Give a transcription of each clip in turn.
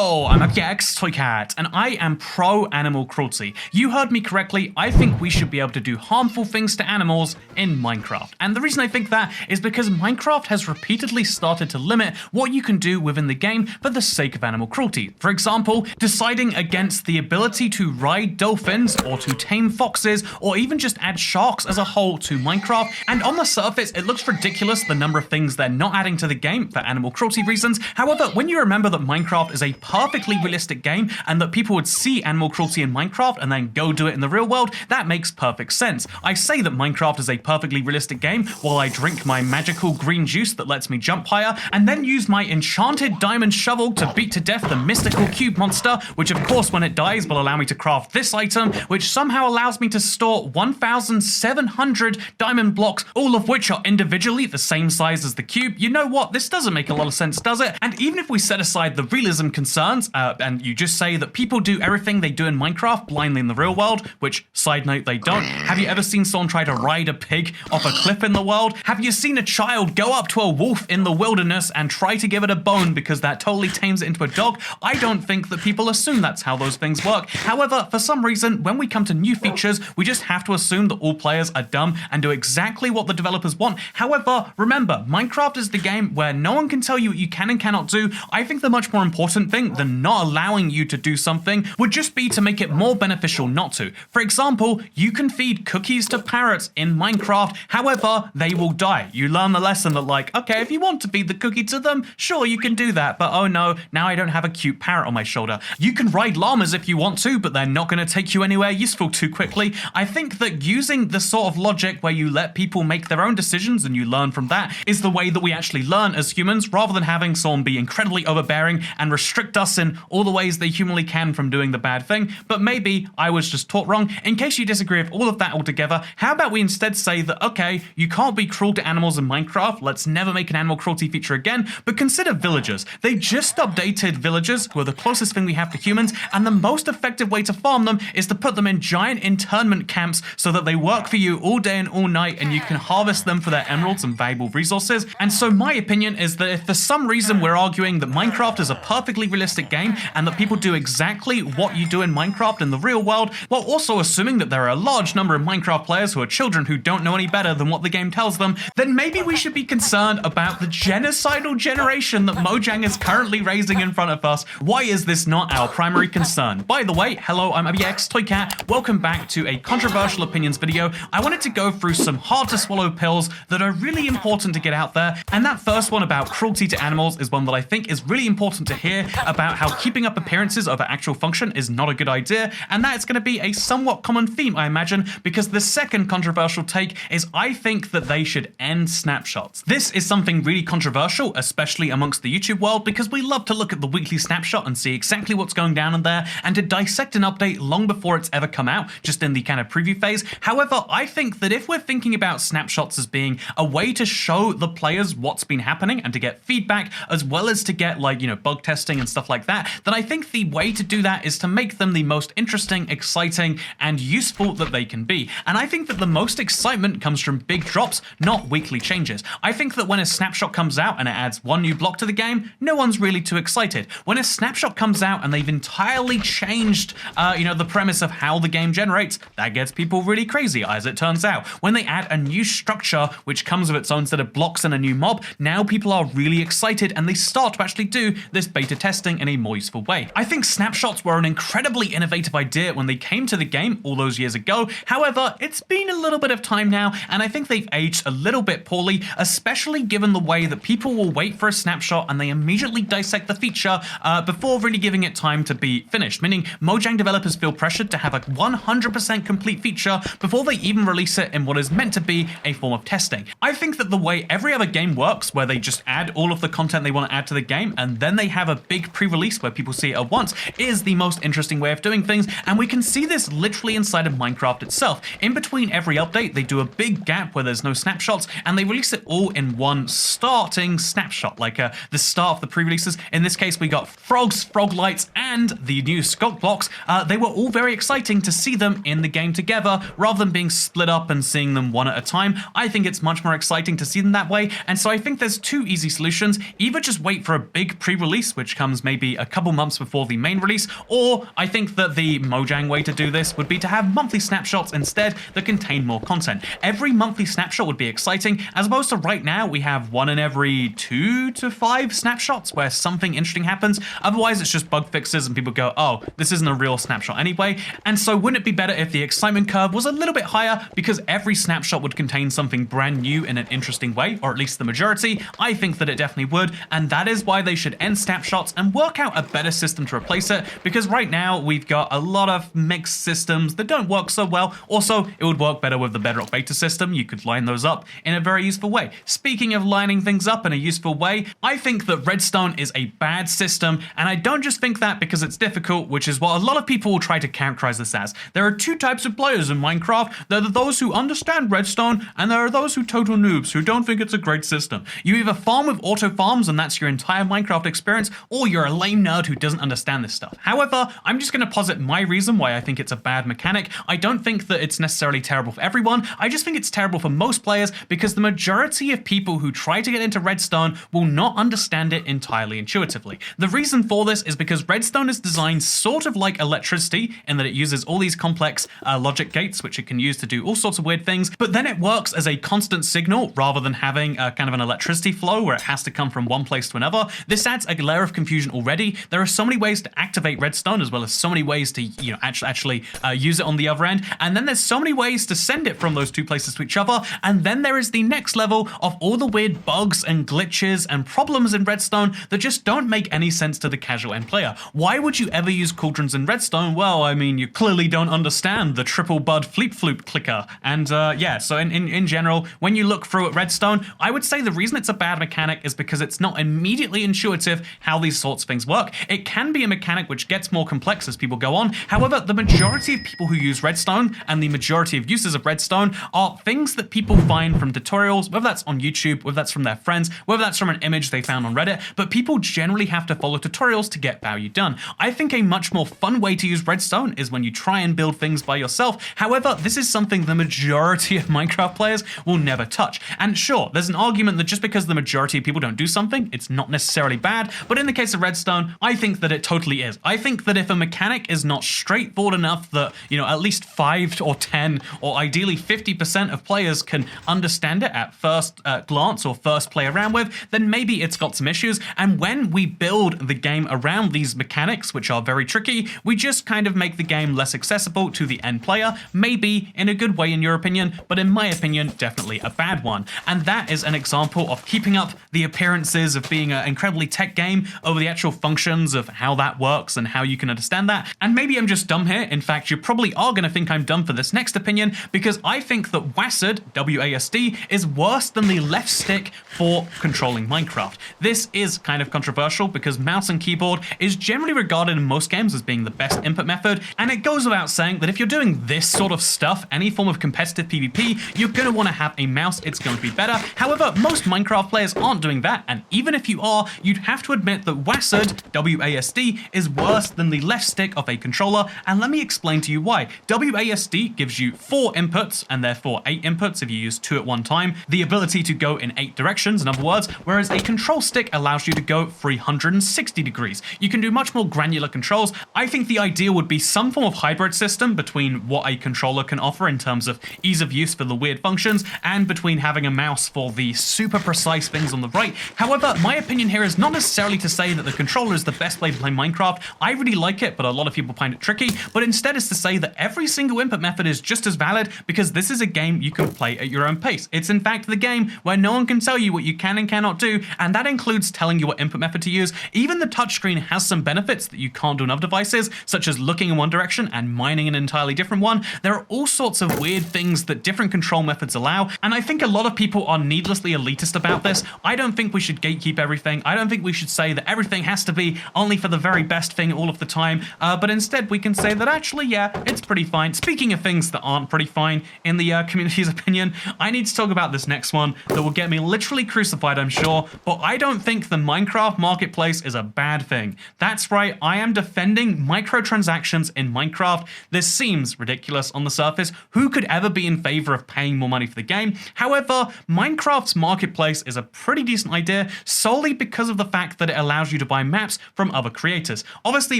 Yo, I'm Toycat, and I am pro animal cruelty. You heard me correctly, I think we should be able to do harmful things to animals in Minecraft. And the reason I think that is because Minecraft has repeatedly started to limit what you can do within the game for the sake of animal cruelty. For example, deciding against the ability to ride dolphins, or to tame foxes, or even just add sharks as a whole to Minecraft. And on the surface, it looks ridiculous the number of things they're not adding to the game for animal cruelty reasons. However, when you remember that Minecraft is a perfectly realistic game and that people would see animal cruelty in Minecraft and then go do it in the real world, that makes perfect sense. I say that Minecraft is a perfectly realistic game while I drink my magical green juice that lets me jump higher, and then use my enchanted diamond shovel to beat to death the mystical cube monster, which of course when it dies will allow me to craft this item, which somehow allows me to store 1,700 diamond blocks, all of which are individually the same size as the cube. You know what? This doesn't make a lot of sense, does it? And even if we set aside the realism concerns, and you just say that people do everything they do in Minecraft blindly in the real world, which, side note, they don't. Have you ever seen someone try to ride a pig off a cliff in the world? Have you seen a child go up to a wolf in the wilderness and try to give it a bone because that totally tames it into a dog? I don't think that people assume that's how those things work. However, for some reason, when we come to new features, we just have to assume that all players are dumb and do exactly what the developers want. However, remember, Minecraft is the game where no one can tell you what you can and cannot do. I think the much more important thing than not allowing you to do something would just be to make it more beneficial not to. For example, you can feed cookies to parrots in Minecraft, however, they will die. You learn the lesson that, like, okay, if you want to feed the cookie to them, sure, you can do that, but oh no, now I don't have a cute parrot on my shoulder. You can ride llamas if you want to, but they're not going to take you anywhere useful too quickly. I think that using the sort of logic where you let people make their own decisions and you learn from that is the way that we actually learn as humans, rather than having someone be incredibly overbearing and restrict us in all the ways they humanly can from doing the bad thing. But maybe I was just taught wrong. In case you disagree with all of that altogether, how about we instead say that, okay, you can't be cruel to animals in Minecraft, let's never make an animal cruelty feature again, but consider villagers. They just updated villagers, who are the closest thing we have to humans, and the most effective way to farm them is to put them in giant internment camps so that they work for you all day and all night, and you can harvest them for their emeralds and valuable resources. And so my opinion is that if for some reason we're arguing that Minecraft is a perfectly realistic game and that people do exactly what you do in Minecraft in the real world, while also assuming that there are a large number of Minecraft players who are children who don't know any better than what the game tells them, then maybe we should be concerned about the genocidal generation that Mojang is currently raising in front of us. Why is this not our primary concern? By the way, hello, I'm Toycat. Welcome back to a controversial opinions video. I wanted to go through some hard to swallow pills that are really important to get out there, and that first one about cruelty to animals is one that I think is really important to hear, about how keeping up appearances over actual function is not a good idea, and that it's going to be a somewhat common theme, I imagine, because the second controversial take is I think that they should end snapshots. This is something really controversial, especially amongst the YouTube world, because we love to look at the weekly snapshot and see exactly what's going down in there, and to dissect an update long before it's ever come out, just in the kind of preview phase. However, I think that if we're thinking about snapshots as being a way to show the players what's been happening and to get feedback, as well as to get, like, you know, bug testing and stuff like that, then I think the way to do that is to make them the most interesting, exciting, and useful that they can be. And I think that the most excitement comes from big drops, not weekly changes. I think that when a snapshot comes out and it adds one new block to the game, no one's really too excited. When a snapshot comes out and they've entirely changed, the premise of how the game generates, that gets people really crazy, as it turns out. When they add a new structure which comes with its own set of blocks and a new mob, now people are really excited and they start to actually do this beta testing in a more useful way. I think snapshots were an incredibly innovative idea when they came to the game all those years ago. However, it's been a little bit of time now, and I think they've aged a little bit poorly, especially given the way that people will wait for a snapshot and they immediately dissect the feature before really giving it time to be finished, meaning Mojang developers feel pressured to have a 100% complete feature before they even release it in what is meant to be a form of testing. I think that the way every other game works, where they just add all of the content they want to add to the game and then they have a big pre-release where people see it at once, is the most interesting way of doing things, and we can see this literally inside of Minecraft itself. In between every update, they do a big gap where there's no snapshots, and they release it all in one starting snapshot, like the start of the pre-releases. In this case, we got frogs, frog lights, and the new sculpt blocks. They were all very exciting to see them in the game together, rather than being split up and seeing them one at a time. I think it's much more exciting to see them that way, and so I think there's two easy solutions. Either just wait for a big pre-release, which comes games maybe a couple months before the main release, or I think that the Mojang way to do this would be to have monthly snapshots instead that contain more content. Every monthly snapshot would be exciting, as opposed to right now we have one in every 2 to 5 snapshots where something interesting happens. Otherwise it's just bug fixes and people go, oh, this isn't a real snapshot anyway. And so wouldn't it be better if the excitement curve was a little bit higher, because every snapshot would contain something brand new in an interesting way, or at least the majority? I think that it definitely would, and that is why they should end snapshots and work out a better system to replace it, because right now we've got a lot of mixed systems that don't work so well. Also, it would work better with the Bedrock beta system. You could line those up in a very useful way. Speaking of lining things up in a useful way, I think that Redstone is a bad system, and I don't just think that because it's difficult, which is what a lot of people will try to characterize this as. There are two types of players in Minecraft. There are those who understand Redstone, and there are those who total noobs who don't think it's a great system. You either farm with auto farms and that's your entire Minecraft experience, or you're a lame nerd who doesn't understand this stuff. However, I'm just going to posit my reason why I think it's a bad mechanic. I don't think that it's necessarily terrible for everyone. I just think it's terrible for most players, because the majority of people who try to get into Redstone will not understand it entirely intuitively. The reason for this is because Redstone is designed sort of like electricity, in that it uses all these complex logic gates which it can use to do all sorts of weird things, but then it works as a constant signal rather than having a kind of an electricity flow where it has to come from one place to another. This adds a layer of confusion already. There are so many ways to activate Redstone, as well as so many ways to actually use it on the other end, and then there's so many ways to send it from those two places to each other, and then there is the next level of all the weird bugs and glitches and problems in Redstone that just don't make any sense to the casual end player. Why would you ever use cauldrons in Redstone? Well, I mean, you clearly don't understand the triple bud fleep floop clicker. And yeah, so in general, when you look through at Redstone, I would say the reason it's a bad mechanic is because it's not immediately intuitive how these sorts of things work. It can be a mechanic which gets more complex as people go on. However, the majority of people who use Redstone and the majority of uses of Redstone are things that people find from tutorials, whether that's on YouTube, whether that's from their friends, whether that's from an image they found on Reddit, but people generally have to follow tutorials to get value done. I think a much more fun way to use Redstone is when you try and build things by yourself. However, this is something the majority of Minecraft players will never touch. And sure, there's an argument that just because the majority of people don't do something, it's not necessarily bad, but in the case of Redstone, I think that it totally is. I think that if a mechanic is not straightforward enough that, at least 5 or 10 or ideally 50% of players can understand it at first glance or first play around with, then maybe it's got some issues. And when we build the game around these mechanics, which are very tricky, we just kind of make the game less accessible to the end player, maybe in a good way in your opinion, but in my opinion, definitely a bad one. And that is an example of keeping up the appearances of being an incredibly tech game over the actual functions of how that works and how you can understand that. And maybe I'm just dumb here. In fact, you probably are going to think I'm dumb for this next opinion, because I think that WASD, W-A-S-D, is worse than the left stick for controlling Minecraft. This is kind of controversial because mouse and keyboard is generally regarded in most games as being the best input method, and it goes without saying that if you're doing this sort of stuff, any form of competitive PvP, you're going to want to have a mouse. It's going to be better. However, most Minecraft players aren't doing that, and even if you are, you'd have to admit that WASD, W-A-S-D, is worse than the left stick of a controller, and let me explain to you why. WASD gives you 4 inputs, and therefore 8 inputs if you use 2 at one time, the ability to go in 8 directions, in other words, whereas a control stick allows you to go 360 degrees. You can do much more granular controls. I think the ideal would be some form of hybrid system between what a controller can offer in terms of ease of use for the weird functions, and between having a mouse for the super precise things on the right. However, my opinion here is not necessarily to say that the controller is the best way to play Minecraft. I really like it, but a lot of people find it tricky, but instead is to say that every single input method is just as valid, because this is a game you can play at your own pace. It's in fact the game where no one can tell you what you can and cannot do, and that includes telling you what input method to use. Even the touchscreen has some benefits that you can't do on other devices, such as looking in one direction and mining an entirely different one. There are all sorts of weird things that different control methods allow, and I think a lot of people are needlessly elitist about this. I don't think we should gatekeep everything. I don't think we should say that everything has to be only for the very best thing all of the time, but instead we can say that actually, yeah, it's pretty fine. Speaking of things that aren't pretty fine in the community's opinion, I need to talk about this next one that will get me literally crucified, I'm sure, but I don't think the Minecraft marketplace is a bad thing. That's right, I am defending microtransactions in Minecraft. This seems ridiculous on the surface. Who could ever be in favor of paying more money for the game? However, Minecraft's marketplace is a pretty decent idea solely because of the fact that it allows you to buy maps from other creators. Obviously,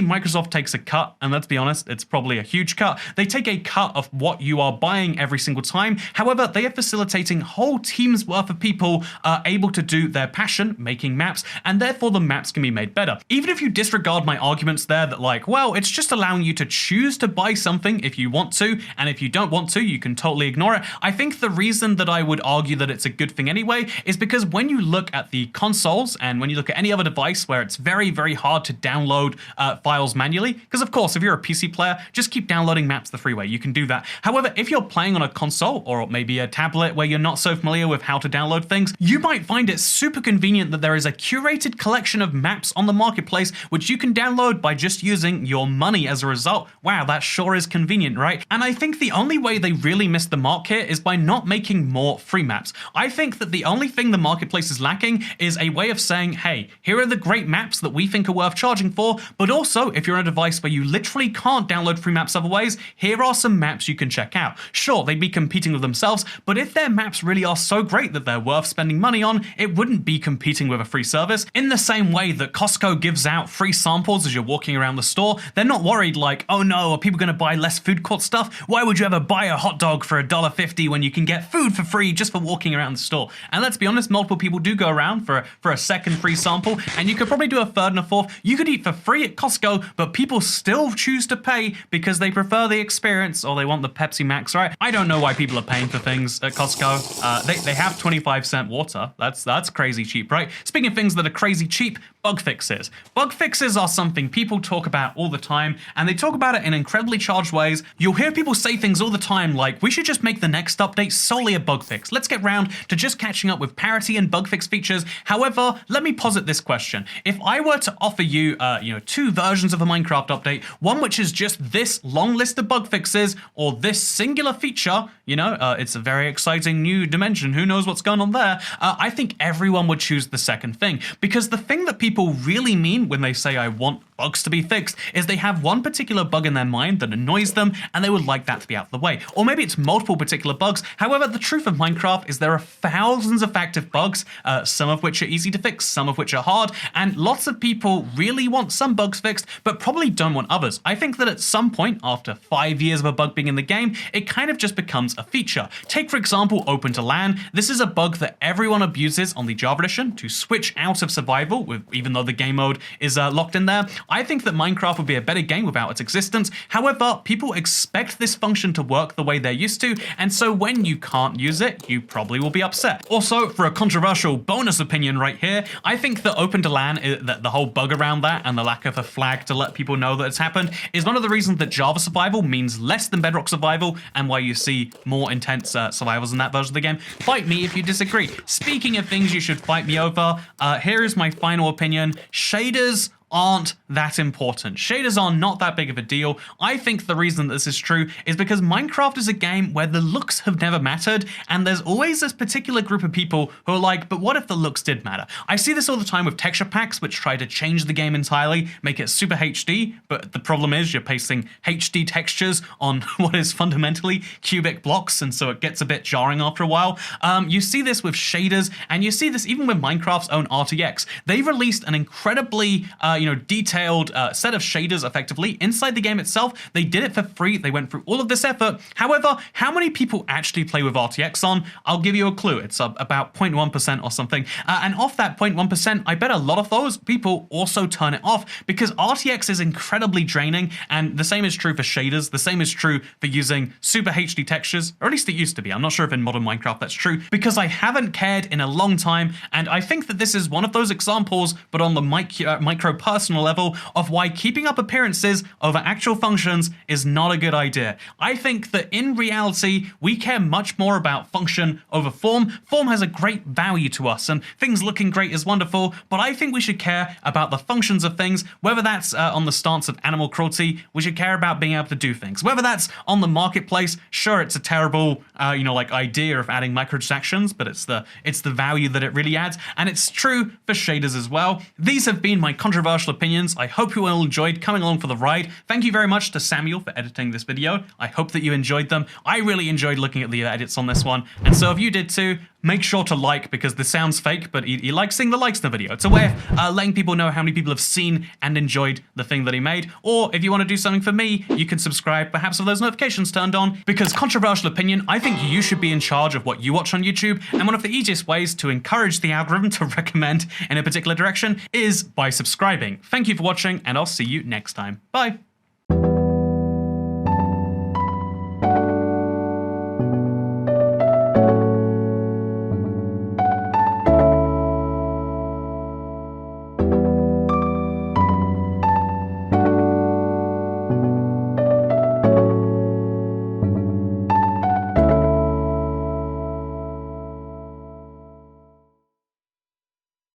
Microsoft takes a cut, and let's be honest, it's probably a huge cut. They take a cut of what you are buying every single time. However, they are facilitating whole teams worth of people able to do their passion, making maps, and therefore the maps can be made better. Even if you disregard my arguments there that like, well, it's just allowing you to choose to buy something if you want to, and if you don't want to, you can totally ignore it. I think the reason that I would argue that it's a good thing anyway is because when you look at the consoles and when you look at any other device where it's very, very hard to download files manually, because of course, if you're a PC player, just keep downloading maps the free way. You can do that. However, if you're playing on a console or maybe a tablet where you're not so familiar with how to download things, you might find it super convenient that there is a curated collection of maps on the marketplace which you can download by just using your money as a result. Wow, that sure is convenient, right? And I think the only way they really missed the mark here is by not making more free maps. I think that the only thing the marketplace is lacking is a way of saying, hey, here are the great maps that we think are worth charging for, but also if you're on a device where you literally can't download free maps other ways, here are some maps you can check out. Sure, they'd be competing with themselves, but if their maps really are so great that they're worth spending money on, it wouldn't be competing with a free service. In the same way that Costco gives out free samples as you're walking around the store, they're not worried like, oh no, are people going to buy less food court stuff? Why would you ever buy a hot dog for $1.50 when you can get food for free just for walking around the store? And let's be honest, multiple people do go around for a second free sample, and you could probably do a third and a fourth. You could eat for free at Costco, but people still choose to pay because they prefer the experience or they want the Pepsi Max, right? I don't know why people are paying for things at Costco. They have 25-cent water. That's crazy cheap, right? Speaking of things that are crazy cheap, bug fixes. Bug fixes are something people talk about all the time, and they talk about it in incredibly charged ways. You'll hear people say things all the time like, we should just make the next update solely a bug fix. Let's get round to just catching up with parity and bug fix features. However, let me posit this question. If I were to offer you, two versions of a Minecraft update, one which is just this long list of bug fixes, or this singular feature, it's a very exciting new dimension, who knows what's going on there, I think everyone would choose the second thing. Because the thing that people really mean when they say I want bugs to be fixed is they have one particular bug in their mind that annoys them and they would like that to be out of the way. Or maybe it's multiple particular bugs. However, the truth of Minecraft is there are thousands of active bugs, some of which are easy to fix, some of which are hard, and lots of people really want some bugs fixed, but probably don't want others. I think that at some point, after 5 years of a bug being in the game, it kind of just becomes a feature. Take, for example, Open to LAN. This is a bug that everyone abuses on the Java edition to switch out of survival, even though the game mode is locked in there. I think that Minecraft would be a better game without its existence. However, people expect this function to work the way they're used to, and so when you can't use it, you probably will be upset. Also, for a controversial bonus opinion right here, I think that Open to LAN, the whole bug around that and the lack of a flag to let people know that it's happened, is one of the reasons that Java survival means less than Bedrock survival, and why you see more intense survivals in that version of the game. Fight me if you disagree. Speaking of things you should fight me over, here is my final opinion. Shaders aren't that important. Shaders are not that big of a deal. I think the reason this is true is because Minecraft is a game where the looks have never mattered, and there's always this particular group of people who are like, but what if the looks did matter? I see this all the time with texture packs which try to change the game entirely, make it super HD, but the problem is you're pasting HD textures on what is fundamentally cubic blocks, and so it gets a bit jarring after a while. You see this with shaders, and you see this even with Minecraft's own RTX. They released an incredibly detailed set of shaders effectively inside the game itself. They did it for free. They went through all of this effort. However, how many people actually play with RTX on? I'll give you a clue. It's about 0.1% or something. And off that 0.1%, I bet a lot of those people also turn it off because RTX is incredibly draining, and the same is true for shaders. The same is true for using super HD textures, or at least it used to be. I'm not sure if in modern Minecraft that's true, because I haven't cared in a long time, and I think that this is one of those examples, but on the micro personal level, of why keeping up appearances over actual functions is not a good idea. I think that in reality, we care much more about function over form. Form has a great value to us, and things looking great is wonderful, but I think we should care about the functions of things, whether that's on the stance of animal cruelty, we should care about being able to do things. Whether that's on the marketplace, sure, it's a terrible, idea of adding microtransactions, but it's the value that it really adds, and it's true for shaders as well. These have been my controversial opinions. I hope you all enjoyed coming along for the ride. Thank you very much to Samuel for editing this video. I hope that you enjoyed them. I really enjoyed looking at the edits on this one, and so if you did too, make sure to like, because this sounds fake, but he likes seeing the likes in the video. It's a way of letting people know how many people have seen and enjoyed the thing that he made. Or if you want to do something for me, you can subscribe, perhaps with those notifications turned on, because controversial opinion, I think you should be in charge of what you watch on YouTube, and one of the easiest ways to encourage the algorithm to recommend in a particular direction is by subscribing. Thank you for watching, and I'll see you next time. Bye.